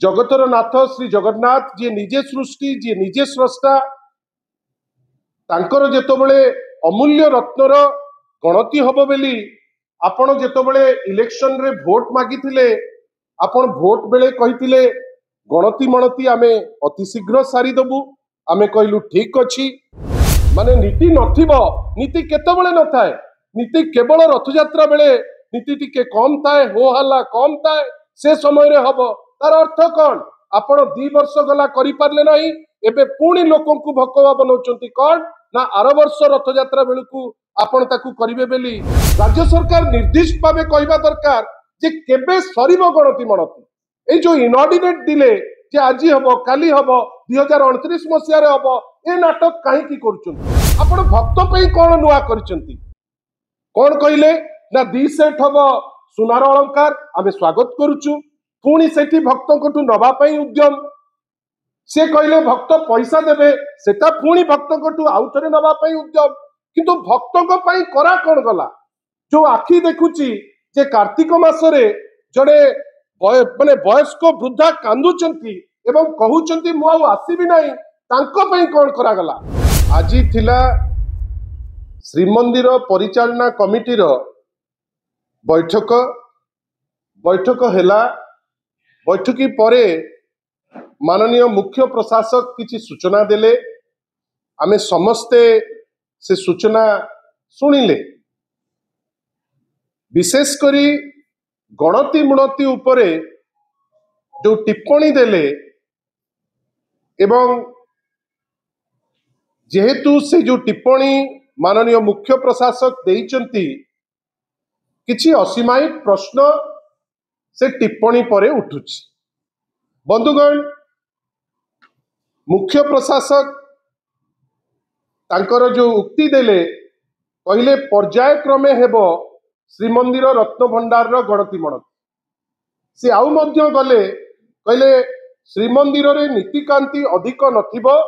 जगतर नाथ श्री जगन्नाथ जी निजे सृष्टि जी निजे स्रष्टा तांकर जेतबेले अमूल्य रत्नर गणति हब बेली आपण जेतबेले इलेक्शन रे भोट मागिथिले आपण भोट बेले कहिथिले गणति मणति आमे अति शीघ्र सारी दबु आमे कहलु ठीक अछि माने नीति नथिबो नीति केतबेले न थाए नीति केवल रथयात्रा बेले नीति टिके कम थाए हो हल्ला कम थाए से समय रे हबो तार अर्थ कौन आपण 2 वर्ष गला करि पारले नाही एबे पुणी लोकन को भकवा बनौचंती कौन ना आर वर्ष रथयात्रा बेलू आपण ताकू करिवे बेली राज्य सरकार निर्दिष्ट भावे कहबा दरकार जे केबे सरीबो गणति मणति ए जो इनऑर्डिनेट डिले जे आज हबो काली हबो 2029 मसिया रे हबो ए नाटक काहे की करूचंती आपण भक्त पई कोन नुआ करिसंती कोन कहिले ना 2 सेट हबो सुनार अलंकार आमे स्वागत करूचु पुणी सेठी भक्तों नवा पाई उद्यम से कहले भक्त पैसा देवे सेटा पुणी भक्तों आउ थे नवा पाई उद्यम किंतु भक्तों पाई करा कौन गला जो आखि देखुची जे कार्तिक मासरे जड़े माने वयस्क वृद्धा कांदुचंती एवं कहउचंती मु आउ आसीबी नाही तांको पई कौन करा गला आज थिला श्रीमंदिर परिचालना कमिटी रो बैठक हैला बैठकी परे माननीय मुख्य प्रशासक किसी सूचना देले आमे समस्ते से सूचना सुनिले विशेष करी गणति मुणति उपरे जो टिप्पणी देले एवं जेहेतु से जो टिप्पणी माननीय मुख्य प्रशासक देइचंती किछि असीमायित प्रश्न से टिप्पणी परे उठुछि बंधुगण मुख्य प्रशासक तांकर जो उक्ति देले कहले पर्याय क्रमे हेबो श्रीमंदिर रत्न भंडार रो गणति मणति से आउ मध्य गले कहले श्रीमंदिर रे नीतिकांति अधिक नथिबो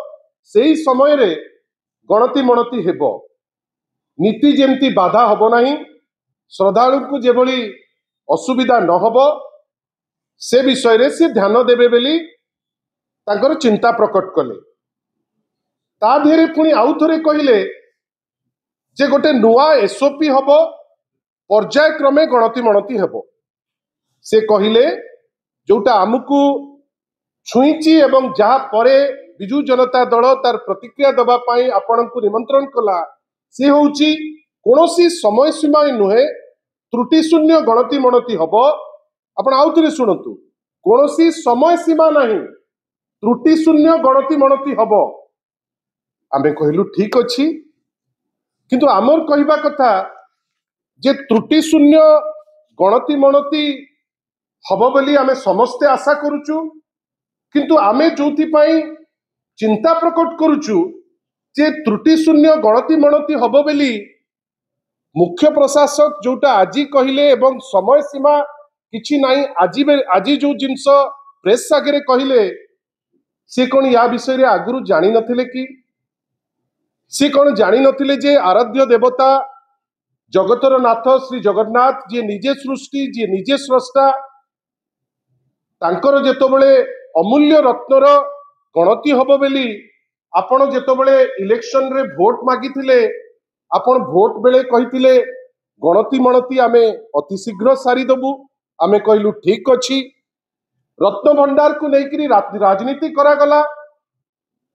सेही समय रे गणति मणति हेबो नीति जेमती बाधा हबो नाही श्रद्धालु को जेभली असुविधा न हबो से विषय रे से ध्यान देबे बेली तांकर चिंता प्रकट कले ता धेरे पुणी आउ थरे कहिले जे गोटे नुआ एसओपी हबो पर्याय क्रमे गणति मणति हेबो से कहिले जोटा आमुकु छुईची एवं जहा परे बिजु जनता दल तार प्रतिक्रिया दबा पाई आपनकु निमंत्रण कला से होउची कोनोसी समय सीमा नुहे त्रुटि शून्य गणति मणति हबो आपण आउ थरे सुनंतु कोनोसी समय सीमा नाही त्रुटि शून्य गणति मणति हबो आमे कहलु ठीक अछि किंतु आमर कहिबा कथा जे त्रुटि शून्य गणति मणति हबो बोली आमे समस्ते आशा करूचु किंतु आमे जोथि पाई चिंता प्रकट करूचु जे त्रुटि शून्य गणति मणति हबो बोली मुख्य प्रशासक जोटा आज कहले एवं समय सीमा किछि नाही आज जो जिनस प्रेस आगे कहले सी कौन या विषय रे आगुरु जानी नथिले कि सी कौन जानी नथिले जे आराध्य देवता जगतर नाथ श्री जगन्नाथ जी निजे सृष्टि जी निजे स्रष्टा तांकर जेतबेले अमूल्य रत्नर गणति हब बेली आपण जेतबेले इलेक्शन रे भोट मागिथिले आपण भोट बेले कहिथिले गणति मणति आमे अति शीघ्र सारी दबु आमे कहलु ठीक अछि रत्न भंडार को लेकिन राजनीति करा गला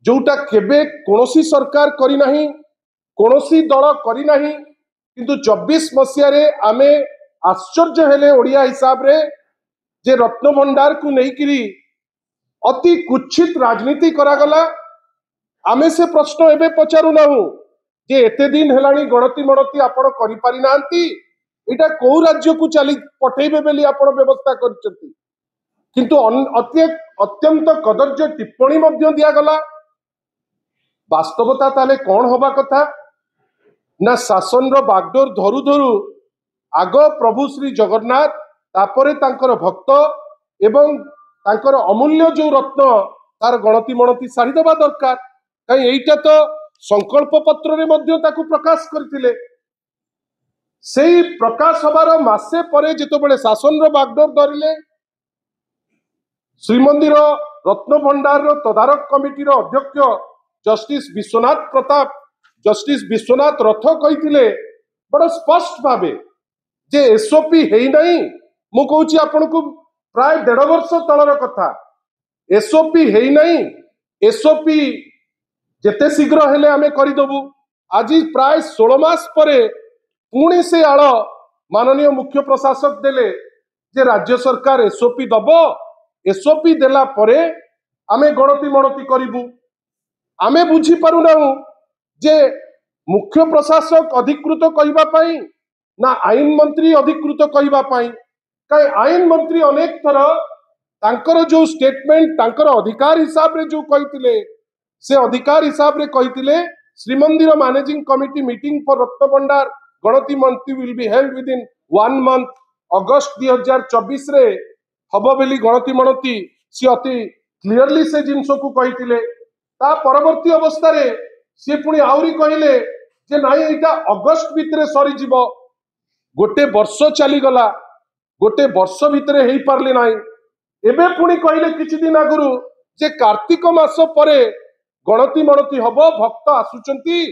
जोटा केबे कोनोसी सरकार करी नाही कोनोसी दल करी नाही किंतु 24 मसिया रे आमे आश्चर्य हेले ओडिया हिसाब रे जे रत्न भंडार को लेकिन अति कुच्छित राजनीति करा गला आमे से प्रश्न एबे पचारु नाहु जे एते दिन हेलानी गणति मणति आपण करि पारि नांती एटा को राज्य को चली पठेबे बेली आपण व्यवस्था करचंती किंतु अत्यंत कदर्य टिप्पणी मध्य दिया गला वास्तवता ताले कौन होबा कथा ना शासन रो बागडोर धरु धरु आग प्रभु श्री जगन्नाथ तापरे तांकर भक्त एवं तांकर अमूल्य जो रत्न तार गणति मणति सारी देबा दरकार कहीं एटा तो संकल्प पत्र रे मध्य ताकू प्रकाश करथिले सेही प्रकाश हबार मासे परे जेतबेले शासन रो बागडोर धरिले श्रीमंदिर रत्न भंडार तदारक कमिटीर अध्यक्ष जस्टिस विश्वनाथ प्रताप जस्टिस विश्वनाथ रथ कही बड़ स्पष्ट भावे जे एसओपी है नहीं। मु कहूँ आपण को प्राय 1.5 वर्ष तलर कथा एसओपी है नहीं। एसओपी जेते शीघ्र हेले आमे करदेबू। आज प्राय 16 मास परे पुणी से आड़ माननीय मुख्य प्रशासक देले जे राज्य सरकार एसओपी दब। एसओपी देला परे आमे गणति मणति करिबू। आमे बुझी पारुना जे मुख्य प्रशासक अधिकृत कहिबा पाई ना आईन मंत्री अधिकृत कहिबा पाई। कई आईन मंत्री अनेक थर तांकर जो स्टेटमेंट तांकर अधिकार हिसाब रे जो कहितिले से अधिकार हिसाब रे कहितिले Shrimandir managing committee meeting for Ratna Bhandar गणति मंत्री will be held within 1 month August 2024 रे हब बेली गणति मणति सी अति क्लियरली से जिनस को कहितिले। ता परवर्ती अवस्था रे सी पुणी आउरी कहले जे नाई एटा अगस्त भितरे सरी जीवो। गोटे वर्ष चली गला गोटे वर्ष भितरे हेई पारले नाई। एबे पुणी कहले किछि दिन आगुरु जे कार्तिक मास परे गणति मणति हबो। भक्त आसुचंती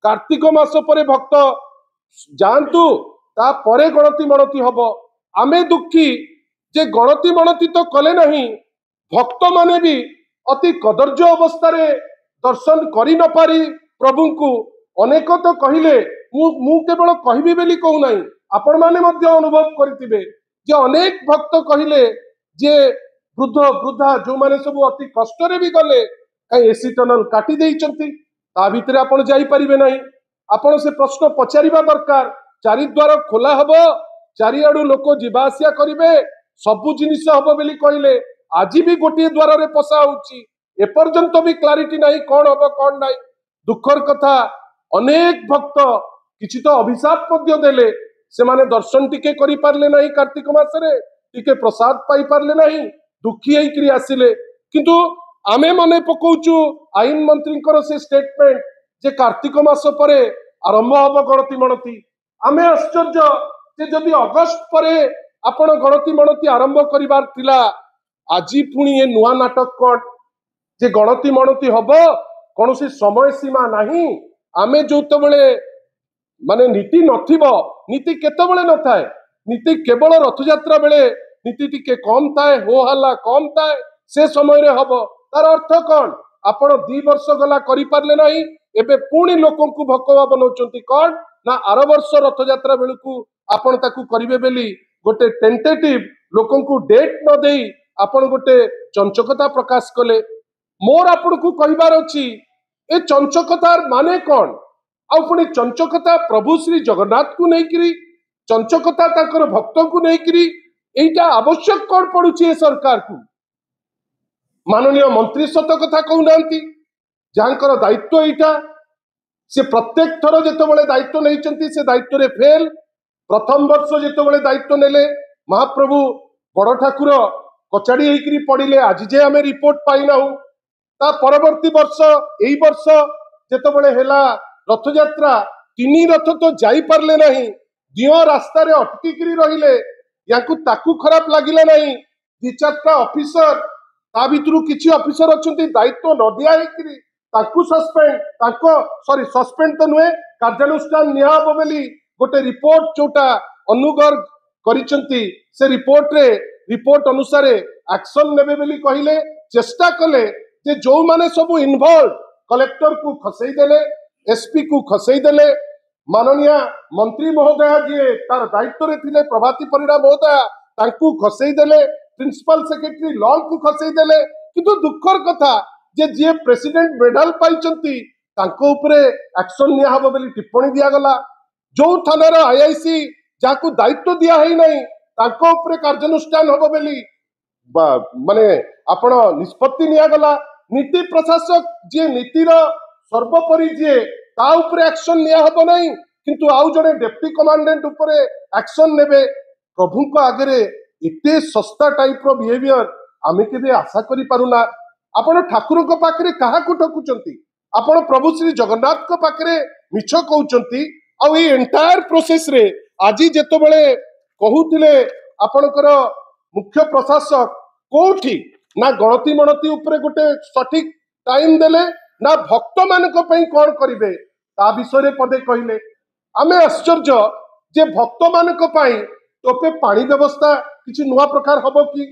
कार्तिक मास परे भक्त जानतु ता परे गणति मणति हबो। आमे दुखी जे गणति मणति तो कले नहीं। भक्त माने भी अति कदर्य अवस्था रे दर्शन करि न पारी प्रभु को अनेक तो कहले मु केवल कहबी बेली कहू नाही। आपण माने मध्य अनुभव करथिबे जे अनेक भक्त कहले जे वृद्ध वृद्धा जो माने सब अति कष्ट रे भी गले कई एसी टनल काटी देइचंती ता भितरे आपण जाई परिबे नाही। आपण से प्रश्न पचारिबा दरकार। चारिद्वार खोला हबो चारिआडू लोक जीवा आसिया करिवे सबु जिनिस हबो बेली कहले। आज भी गोटे द्वार रे पसा होउची एपर्यंत भी क्लारिटी नाही कौन हबो कौन नाही। दुखर कथा अनेक भक्त किछि तो अभिशाप मध्य देले से माने दर्शन टिके करि पारले नाही। कार्तिक मासरे टिके प्रसाद पाई पारले नाही दुखी होइकरी आसिले। किंतु आमे मने पकोचु आईन मंत्रींकर से स्टेटमेंट जे कार्तिक मास परे आरंभ हब गणति मणति। आमे आश्चर्य जे जदि अगस्त परे आपण गणति मणति आरंभ करिबार थिला आजी पुणी ए नुआ नाटक कोन जे गणति मणति हब कौनसी समय सीमा नहीं। आमे जो बेले माने नीति नथिबो नीति केतबेले न थाए। नीति केवल रथयात्रा बेले नीति टिके कम थाए हो हल्ला कम थाए से समय रे हब। तार अर्थ कौन आपण 2 वर्ष गला करि पारले नाही एबे पुणी लोकन को भकवा बनौचंती कौन ना आर वर्ष रथयात्रा बेलकू आपण ताकू करिवे बेली गोटे टेंटेटिव लोकन को डेट न देई आपण गोटे चंचकता प्रकाश कले। मोर आपण को कहिबार अछि ए चंचकतार माने कौन आ पुणी चंचकता प्रभु श्री जगन्नाथ को नहीं करी चंचकता ताकर भक्त को नहीं करी एटा आवश्यक कौन पड़ुची ए सरकार को। माननीय मंत्री सत कथा कहूनांती जहाँकर दायित्व एटा से प्रत्येक थर जेतबेले दायित्व नहीं से दायित्व रे फेल। प्रथम वर्ष जेतबेले दायित्व नेले महाप्रभु बड़ ठाकुर कचाड़ी होइकरी पड़िले आज जे आमे रिपोर्ट पाइना। ता परवर्ती वर्ष एई वर्ष जेतबेले हेला रथयात्रा 3 रथ तो जाई पारले नहीं दियो रास्ता रे अटकी करी रहिले याकू ताकू खराब लागिला नहीं। 2-4टा ऑफिसर ता भितरु किछि ऑफिसर अछंती दायित्व न दिया हेकरी ताकू सस्पेंड ताको सॉरी सस्पेंड तो नुहे कार्यानुष्ठान नियाब बेली गोटे रिपोर्ट जोटा अनुगर करिसंती से रिपोर्ट अनुसार एक्शन नेबे बेली कहिले चेष्टा कले जे जो माने सब इन्वॉल्व कलेक्टर को खसई देले एसपी को खसई देले। माननीय मंत्री महोदय जी तार दायित्व रे थिले प्रभाती परिडा महोदय तांकू खसई देले प्रिंसिपल सेक्रेटरी लॉ को खसई देले। किंतु दुखर कथा जे जे प्रेसिडेंट मेडल पाइचंती तांको उपरे एक्शन निया हबो बेली टिप्पणी दिया गला। जो थानार आईआईसी जाकू दायित्व दिया है नहीं तांको उपरे कार्यानुष्ठान हबो बेली माने आपण निष्पत्ति निया गला। नीति प्रशासक जे नीतिर सर्वोपरि जे ता उपरे एक्शन निया हबो नहीं किंतु आउ जने डेप्टी कमांडेंट उपरे एक्शन नेबे। प्रभु को आगे एते सस्ता टाइप रो बिहेवियर आमे केबे आशा करि पारुना। आपण ठाकुर को पाखरे काहा को ठकुचंती आपण प्रभु श्री जगन्नाथ को पाखरे मिछ कहउचंती। आ ए एंटायर प्रोसेस रे आजी जेतो बेले कहउतिले आपणकर मुख्य प्रशासक कोठी ना गणति मणति उपरे गोटे सठिक टाइम देले ना भक्त मानक पई कौन करिवे ता विषय पदे कहले आमे आश्चर्य जे भक्त मानक पई टोपे पानी व्यवस्था किछि नुआ प्रकार हबो कि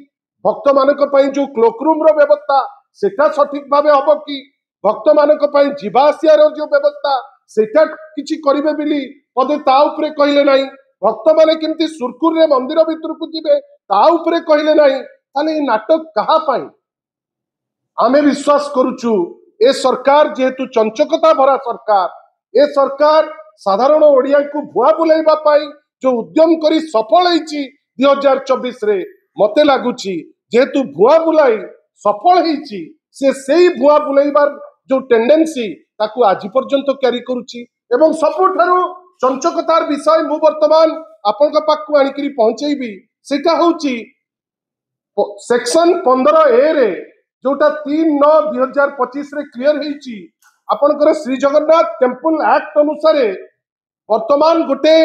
भक्त मानक पई जो क्लोक रूम रो व्यवस्था सेटा सठिक भावे हबो कि भक्त मानक पई जीवा आसिया रो जो व्यवस्था सेटा किछि करिवे बिली पदे ता उपरे कहले नाही भक्त माने केमती सुरकुर रे मंदिर भितर को जिवे ता उपरे कहले नाही ताले ई नाटक कहा पाई आमे विश्वास करूचु ए सरकार जेहेतु चंचकता भरा सरकार ए सरकार साधारण ओडिया को भुआ बुलाइबा पाई जो उद्यम करी सफल होईची 2024 रे मते लागुची जेहेतु भुआ बुलाई सफल होईची से सेही भुआ बुलाइबार जो टेंडेंसी ताकू आज पर्यंत क्यारी करूची एवं सबुठारु चंचकतार विषय मु वर्तमान आपन पाखु आनिकरी पहुंचेबी सेटा होची सेक्शन 15A रे जोटा 3/9/2025 रे क्लियर होईची आपनकर श्री जगन्नाथ टेम्पल एक्ट अनुसार वर्तमान गोटे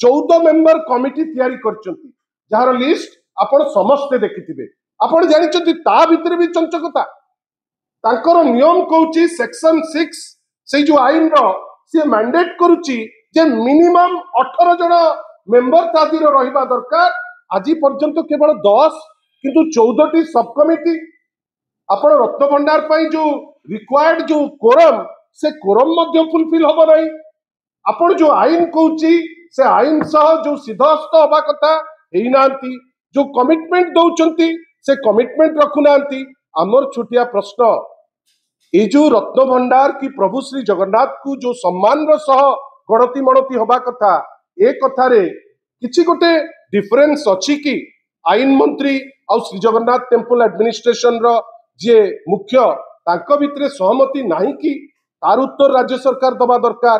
14 मेंबर कमिटी तैयारी करचंती जार लिस्ट आपण समस्त देखिथिबे आपण जानिचंती ता भितर भी चंचकता तांकर नियम कहूची सेक्शन 6 से जो आईन रो से मैंडेट करूची जे मिनिमम 18 जन मेंबर तादीर रहिबा दरकार आज पर्यंत केवल 10 किंतु 14 टी सब कमिटी आपण रत्न भंडार पाई जो रिक्वायर्ड जो कोरम से कोरम मध्य फुलफिल होबो नाही आपण जो आईन कहूची से आईन सह जो सिद्धहस्त हवा कथा हेई नांती जो कमिटमेंट दउचंती से कमिटमेंट रखु नांती आमर छोटिया प्रश्न ए जो रत्न भंडार की प्रभु श्री जगन्नाथ को जो सम्मान रो सह गणति मणति हवा कथा ए कथा रे किछि गोटे डिफरेंस अछि कि आईन मंत्री और श्री जगन्नाथ टेम्पल एडमिनिस्ट्रेशन रो जे मुख्य तांको भितरे सहमति नाही कि तार उत्तर राज्य सरकार दबा दरकार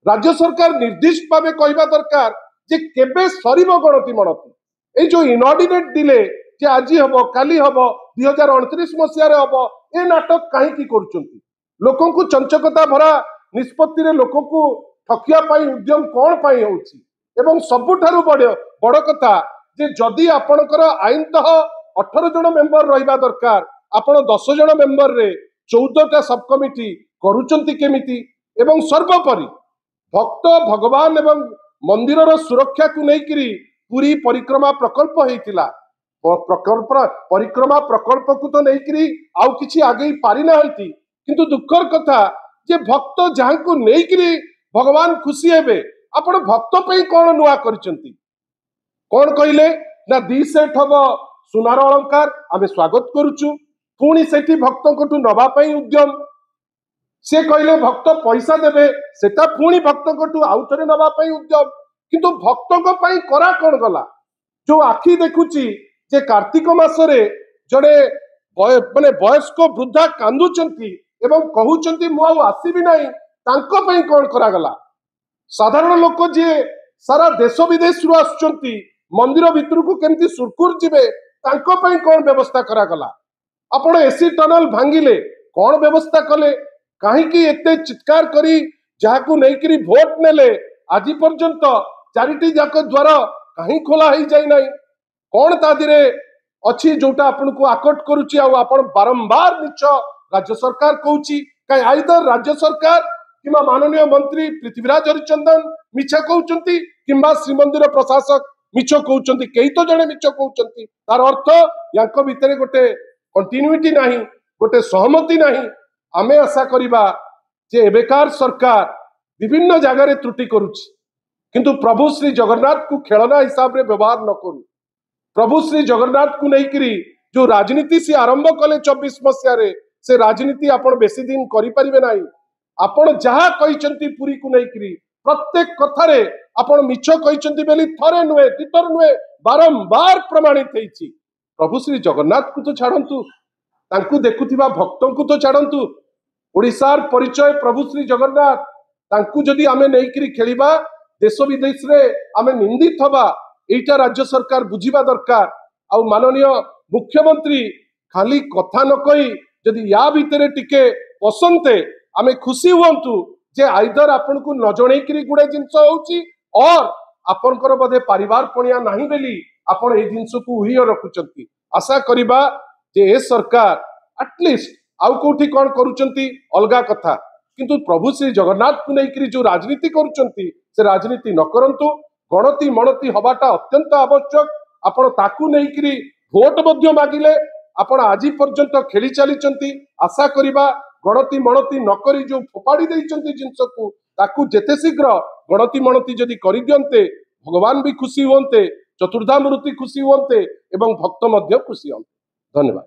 राज्य सरकार निर्दिष्ट भावे कहबा दरकार जे केबे सरीबो गणति मणति ए जो इनऑर्डिनेट डिले जे आज हबो काली हबो 2029 मसिया रे हबो ए नाटक काहे की करचंती लोकन को चंचकता भरा निष्पत्ति रे लोकन को ठकिया पाई उद्यम कोन पाई होउची एवं सबुठारु बड़ कथा जे जदि आपणकर आईन तह 18 जन मेंबर रहिबा दरकार आपण 10 जन मेंबर रे 14 टा सब कमिटी करूचंती केमिति एवं सर्वोपरि भक्त भगवान एवं मंदिर रो सुरक्षा को लेकिरी पूरी परिक्रमा प्रकल्प हेतिला परिक्रमा प्रकल्प को तो लेकिरी आउ किछि आगे पारि नांती किंतु दुखर कथा जे भक्त जहां को लेकिरी भगवान खुशी हेबे आपण भक्त पई कोन नुआ करचंती कोन कहिले ना 2 सेट हबो सुनार अलंकार आमे स्वागत करूचु पुणी सेठी भक्तों को नवा पई उद्यम से कहले भक्त पैसा देबे सेटा पुणी भक्तों को आउ थरे नवा पई उद्यम किंतु भक्तों को पई करा कोन गला जो आखी देखुची जे कार्तिक मासरे जड़े माने वयस्क वृद्धा कांदुचंती एवं कहउचंती मु आउ आसीबी नाही तांको पई कोन करा गला साधारण लोक जे सारा देश विदेश रु आसुचंती मंदिर भितर को केमती सुरकुर जिवे तांको पई कोन व्यवस्था करा गला आपण एसी टनल भांगिले कोन व्यवस्था कले काहे की एते चित्कार करी जाहाकू नेकरी वोट नेले आज पर्यंत चारिटी जाक द्वार काहे खोला ही जाई नाही कोन ता दिरे अछि जोटा आपन को आकट करूची आ आपण बारंबार मिछ राज्य सरकार कहूची काई आइदर राज्य सरकार किमा माननीय मंत्री पृथ्वीराज हरिचंदन मिछ कहउचंती किंबा श्रीमंदिर प्रशासक मिछ कहउचंती केई तो जणे मिछ कहउचंती तार अर्थ यांको भितरे गोटे कंटिन्यूटी नाही गोटे सहमति नाही आमे आशा करिबा जे एबेकार सरकार विभिन्न जगह रे त्रुटि करूची किंतु प्रभु श्री जगन्नाथ को खेलना हिसाब रे व्यवहार न करू प्रभु श्री जगन्नाथ को लेकिरी जो राजनीति से आरंभ कले 24 मसिया रे से राजनीति आपण बेसी दिन करि परिबे नाही आपण जहा कहिचंती पुरी को लेकिरी प्रत्येक कथा रे आपण मिछ कहिचंती बेली थरे नुए तितर नुए बारंबार प्रमाणित हेची प्रभु श्री जगन्नाथ को तो छाड़ंतु तांकु देखुथिबा भक्तों को तो छाड़ंतु ओडिसार परिचय प्रभु श्री जगन्नाथ तांकु जदि आमे नेइकरी खेलिबा देश विदेश रे आमे निंदित हबा एटा राज्य सरकार बुझिबा दरकार आ माननीय मुख्यमंत्री खाली कथा न कही जदि या भितरे टिके पसंते आमे खुशी हुंतु जे आइदर आपन को न जणेकरी गुडे जिंस होउची और आपनकर बधे परिवार पणिया नाही बेली आपण ए जिंस को उहियो रखुचंती आशा करिबा जे ए सरकार एटलिस्ट आउ कोठी कौन करुचंती अलगा कथा किंतु प्रभु श्री जगन्नाथ को लेकर जो राजनीति करुचंती से राजनीति न करंतु गणति मणति हवाटा अत्यंत आवश्यक आपण ताकू लेकर भोट मध्य मागिले आपण आज पर्यंत खेली चली आशा करिबा गणति मणति नकरी जो फोपाड़ी देइचंती जिंस को ताकू जेते शीघ्र गणति मणति जदि करि दियंते भगवान भी खुशी होते चतुर्धामूर्ति खुशी होते एवं भक्त मध्य खुशी होते। धन्यवाद।